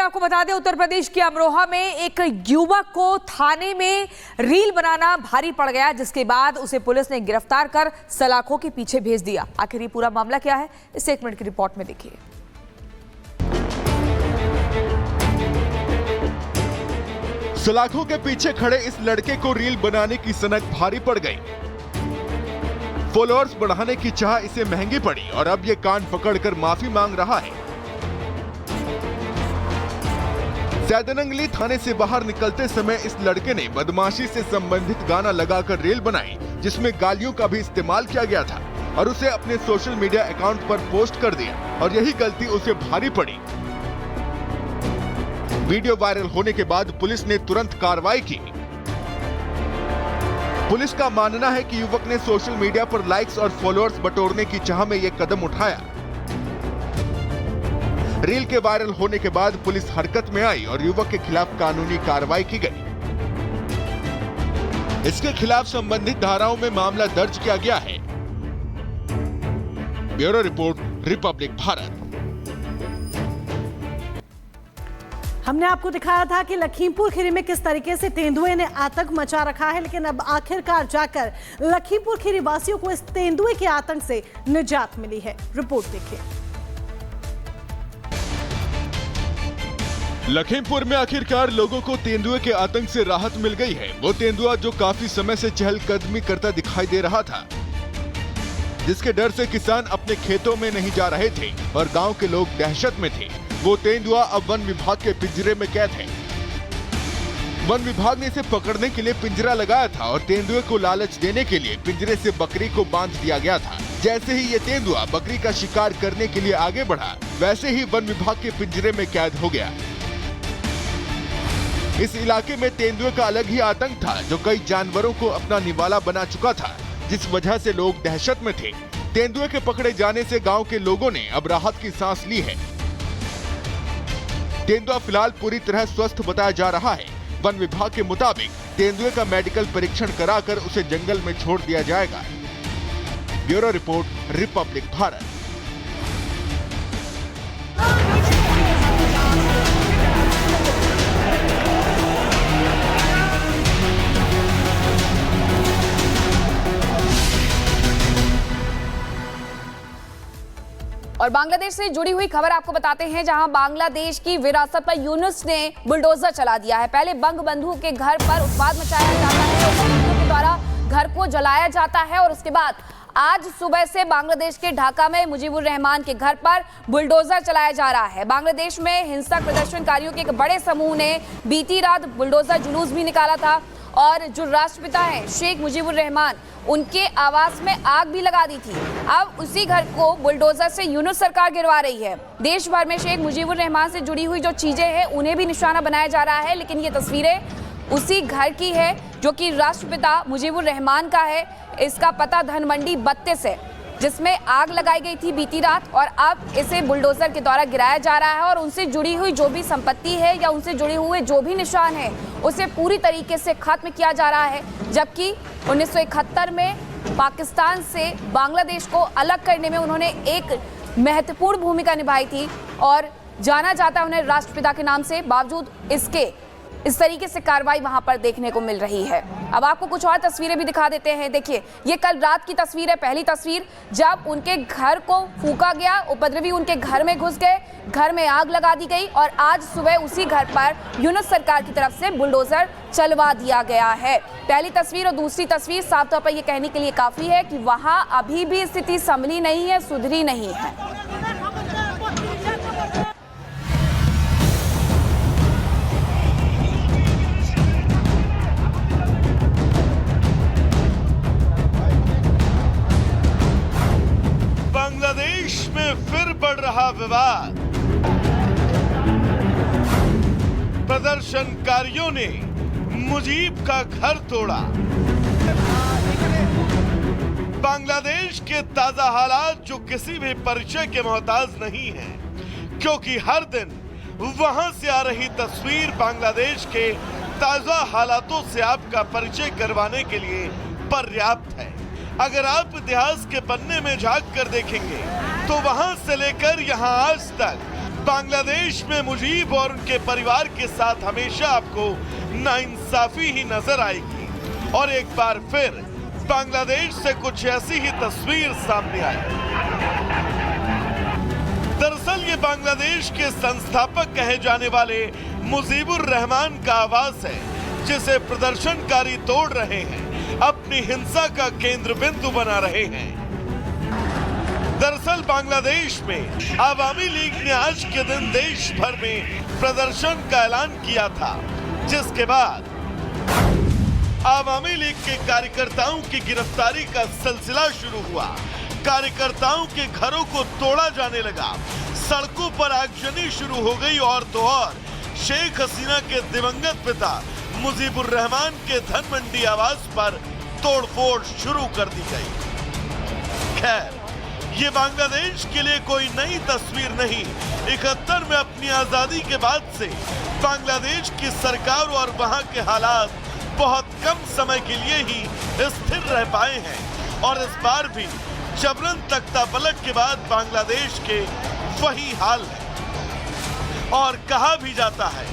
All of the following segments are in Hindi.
आपको बता दें, उत्तर प्रदेश के अमरोहा में एक युवक को थाने में रील बनाना भारी पड़ गया, जिसके बाद उसे पुलिस ने गिरफ्तार कर सलाखों के पीछे भेज दिया। आखिर ये पूरा मामला क्या है, इसे 1 मिनट की रिपोर्ट में देखिए। सलाखों के पीछे खड़े इस लड़के को रील बनाने की सनक भारी पड़ गई। फॉलोअर्स बढ़ाने की चाह इसे महंगी पड़ी और अब ये कान पकड़कर माफी मांग रहा है। सैदनंगली थाने से बाहर निकलते समय इस लड़के ने बदमाशी से संबंधित गाना लगाकर रील बनाई, जिसमें गालियों का भी इस्तेमाल किया गया था और उसे अपने सोशल मीडिया अकाउंट पर पोस्ट कर दिया और यही गलती उसे भारी पड़ी। वीडियो वायरल होने के बाद पुलिस ने तुरंत कार्रवाई की। पुलिस का मानना है कि युवक ने सोशल मीडिया पर लाइक्स और फॉलोअर्स बटोरने की चाह में यह कदम उठाया। रील के वायरल होने के बाद पुलिस हरकत में आई और युवक के खिलाफ कानूनी कार्रवाई की गई। इसके खिलाफ संबंधित धाराओं में मामला दर्ज किया गया है। Bureau report, Republic Bharat. हमने आपको दिखाया था कि लखीमपुर खीरी में किस तरीके से तेंदुए ने आतंक मचा रखा है, लेकिन अब आखिरकार जाकर लखीमपुर खीरी वासियों को इस तेंदुए के आतंक से निजात मिली है। रिपोर्ट देखिए। लखीमपुर में आखिरकार लोगों को तेंदुए के आतंक से राहत मिल गई है। वो तेंदुआ जो काफी समय से चहलकदमी करता दिखाई दे रहा था, जिसके डर से किसान अपने खेतों में नहीं जा रहे थे और गांव के लोग दहशत में थे, वो तेंदुआ अब वन विभाग के पिंजरे में कैद है। वन विभाग ने इसे पकड़ने के लिए पिंजरा लगाया था और तेंदुए को लालच देने के लिए पिंजरे से बकरी को बांध दिया गया था। जैसे ही ये तेंदुआ बकरी का शिकार करने के लिए आगे बढ़ा, वैसे ही वन विभाग के पिंजरे में कैद हो गया। इस इलाके में तेंदुए का अलग ही आतंक था, जो कई जानवरों को अपना निवाला बना चुका था, जिस वजह से लोग दहशत में थे। तेंदुए के पकड़े जाने से गांव के लोगों ने अब राहत की सांस ली है। तेंदुआ फिलहाल पूरी तरह स्वस्थ बताया जा रहा है। वन विभाग के मुताबिक तेंदुए का मेडिकल परीक्षण कराकर उसे जंगल में छोड़ दिया जाएगा। Bureau report, Republic Bharat. और बांग्लादेश से जुड़ी हुई खबर आपको बताते हैं, जहां बांग्लादेश की विरासत पर यूनुस ने बुलडोजर चला दिया है। पहले बंगबंधु के घर पर उत्पाद मचाया जाता है, बंगबंधु के द्वारा घर को जलाया जाता है और उसके बाद आज सुबह से बांग्लादेश के ढाका में मुजीबुर रहमान के घर पर बुलडोजर चलाया जा रहा है। बांग्लादेश में हिंसक प्रदर्शनकारियों के एक बड़े समूह ने बीती रात बुलडोजर जुलूस भी निकाला था और जो राष्ट्रपिता हैं शेख मुजीबुर रहमान, उनके आवास में आग भी लगा दी थी। अब उसी घर को बुलडोजर से यूनुस सरकार गिरवा रही है। देश भर में शेख मुजीबुर रहमान से जुड़ी हुई जो चीजें हैं उन्हें भी निशाना बनाया जा रहा है, लेकिन ये तस्वीरें उसी घर की है जो कि राष्ट्रपिता मुजीबुर रहमान का है। इसका पता धनमंडी 32 है, जिसमें आग लगाई गई थी बीती रात और अब इसे बुलडोजर के द्वारा गिराया जा रहा है और उनसे जुड़ी हुई जो भी संपत्ति है या उनसे जुड़े हुए जो भी निशान है उसे पूरी तरीके से खत्म किया जा रहा है। जबकि 1971 में पाकिस्तान से बांग्लादेश को अलग करने में उन्होंने एक महत्वपूर्ण भूमिका निभाई थी और जाना जाता है उन्हें राष्ट्रपिता के नाम से। बावजूद इसके इस तरीके से कार्रवाई वहां पर देखने को मिल रही है। अब आपको कुछ और तस्वीरें भी दिखा देते हैं। देखिए, ये कल रात की तस्वीर है, पहली तस्वीर, जब उनके घर को फूंका गया, उपद्रवी उनके घर में घुस गए, घर में आग लगा दी गई और आज सुबह उसी घर पर यूनुस सरकार की तरफ से बुलडोजर चलवा दिया गया है। पहली तस्वीर और दूसरी तस्वीर साफ तौर पर यह कहने के लिए काफी है कि वहां अभी भी स्थिति संभली नहीं है, सुधरी नहीं है। बांग्लादेश में फिर बढ़ रहा विवाद। प्रदर्शनकारियों ने मुजीब का घर तोड़ा। बांग्लादेश के ताजा हालात जो किसी भी परिचय के मोहताज नहीं हैं, क्योंकि हर दिन वहां से आ रही तस्वीर बांग्लादेश के ताजा हालातों से आपका परिचय करवाने के लिए पर्याप्त है। अगर आप इतिहास के पन्ने में झांक कर देखेंगे तो वहां से लेकर यहां आज तक बांग्लादेश में मुजीब और उनके परिवार के साथ हमेशा आपको नाइंसाफी ही नजर आएगी और एक बार फिर बांग्लादेश से कुछ ऐसी ही तस्वीर सामने आई। दरअसल ये बांग्लादेश के संस्थापक कहे जाने वाले मुजीबुर रहमान का आवास है, जिसे प्रदर्शनकारी तोड़ रहे हैं, अपनी हिंसा का केंद्र बिंदु बना रहे हैं। दरअसल बांग्लादेश में आवामी लीग ने आज के दिन देश भर में प्रदर्शन का ऐलान किया था, जिसके बाद आवामी लीग के कार्यकर्ताओं की गिरफ्तारी का सिलसिला शुरू हुआ। कार्यकर्ताओं के घरों को तोड़ा जाने लगा, सड़कों पर आगजनी शुरू हो गई और तो और शेख हसीना के दिवंगत पिता मुजीबुर रहमान के धनमंडी आवास पर तोड़फोड़ शुरू कर दी गई। खैर, ये बांग्लादेश के लिए कोई नई तस्वीर नहीं। 71 में अपनी आजादी के बाद से बांग्लादेश की सरकार और वहां के हालात बहुत कम समय के लिए ही स्थिर रह पाए हैं और इस बार भी जबरन तख्ता पलट के बाद बांग्लादेश के वही हाल है। और कहा भी जाता है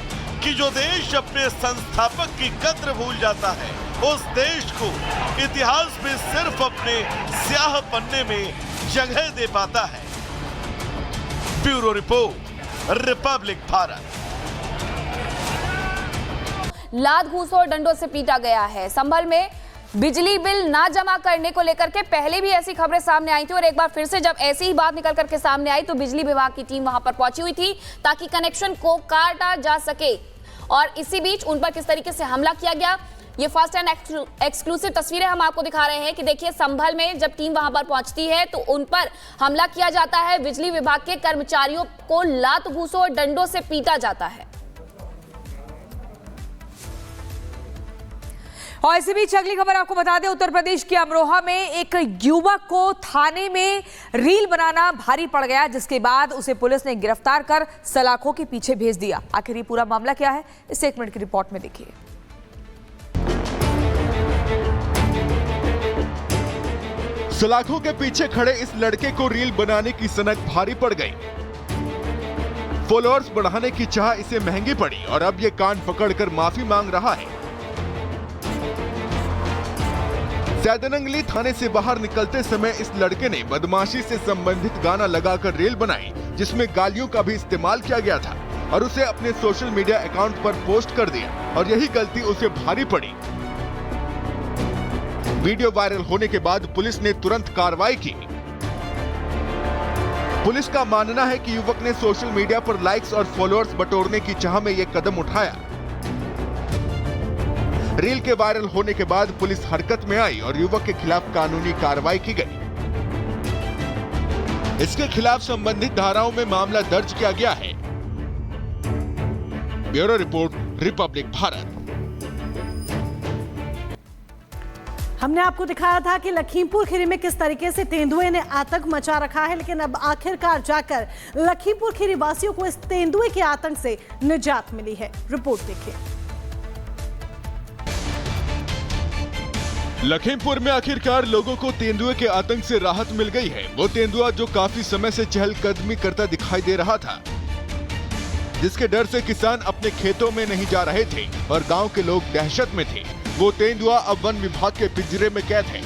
कि जो देश अपने संस्थापक की कद्र भूल जाता है, उस देश को इतिहास में सिर्फ अपने स्याह पन्ने में जगह दे पाता है। Bureau report, Republic Bharat. लात घूंसों और डंडों से पीटा गया है। संभल में बिजली बिल ना जमा करने को लेकर के पहले भी ऐसी खबरें सामने आई थी और एक बार फिर से जब ऐसी ही बात निकल करके सामने आई तो बिजली विभाग की टीम वहां पर पहुंची हुई थी ताकि कनेक्शन को काटा जा सके। और इसी बीच उन पर किस तरीके से हमला किया गया, ये फर्स्ट एंड एक्सक्लूसिव तस्वीरें हम आपको दिखा रहे हैं कि देखिए संभल में जब टीम वहां पर पहुंचती है तो उन पर हमला किया जाता है। बिजली विभाग के कर्मचारियों को लात घूंसों और डंडों से पीटा जाता है। और इसी बीच अगली खबर आपको बता दें, उत्तर प्रदेश के अमरोहा में एक युवक को थाने में रील बनाना भारी पड़ गया, जिसके बाद उसे पुलिस ने गिरफ्तार कर सलाखों के पीछे भेज दिया। आखिर ये पूरा मामला क्या है, इसे 1 मिनट की रिपोर्ट में देखिए। सलाखों के पीछे खड़े इस लड़के को रील बनाने की सनक भारी पड़ गई। फॉलोअर्स बढ़ाने की चाह इसे महंगी पड़ी और अब ये कान पकड़कर माफी मांग रहा है। सैदनंगली थाने से बाहर निकलते समय इस लड़के ने बदमाशी से संबंधित गाना लगाकर रील बनाई, जिसमें गालियों का भी इस्तेमाल किया गया था और उसे अपने सोशल मीडिया अकाउंट पर पोस्ट कर दिया और यही गलती उसे भारी पड़ी। वीडियो वायरल होने के बाद पुलिस ने तुरंत कार्रवाई की। पुलिस का मानना है कि युवक ने सोशल मीडिया पर लाइक्स और फॉलोअर्स बटोरने की चाह में यह कदम उठाया। रील के वायरल होने के बाद पुलिस हरकत में आई और युवक के खिलाफ कानूनी कार्रवाई की गई। इसके खिलाफ संबंधित धाराओं में मामला दर्ज किया गया है। Bureau report, Republic Bharat. हमने आपको दिखाया था कि लखीमपुर खीरी में किस तरीके से तेंदुए ने आतंक मचा रखा है, लेकिन अब आखिरकार जाकर लखीमपुर खीरी वासियों को इस तेंदुए के आतंक से निजात मिली है। रिपोर्ट देखिए। लखीमपुर में आखिरकार लोगों को तेंदुए के आतंक से राहत मिल गई है। वो तेंदुआ जो काफी समय से चहलकदमी करता दिखाई दे रहा था, जिसके डर से किसान अपने खेतों में नहीं जा रहे थे और गांव के लोग दहशत में थे, वो तेंदुआ अब वन विभाग के पिंजरे में कैद है।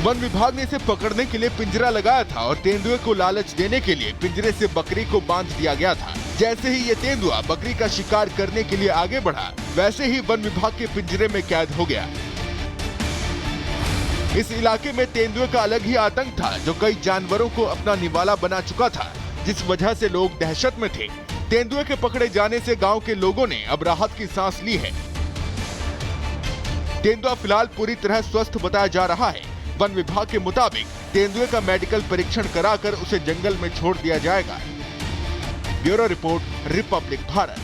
वन विभाग ने इसे पकड़ने के लिए पिंजरा लगाया था और तेंदुए को लालच देने के लिए पिंजरे से बकरी को बांध दिया गया था। जैसे ही ये तेंदुआ बकरी का शिकार करने के लिए आगे बढ़ा, वैसे ही वन विभाग के पिंजरे में कैद हो गया। इस इलाके में तेंदुए का अलग ही आतंक था, जो कई जानवरों को अपना निवाला बना चुका था, जिस वजह से लोग दहशत में थे। तेंदुए के पकड़े जाने से गांव के लोगों ने अब राहत की सांस ली है। तेंदुआ फिलहाल पूरी तरह स्वस्थ बताया जा रहा है। वन विभाग के मुताबिक तेंदुए का मेडिकल परीक्षण कराकर उसे जंगल में छोड़ दिया जाएगा। Bureau report, Republic Bharat.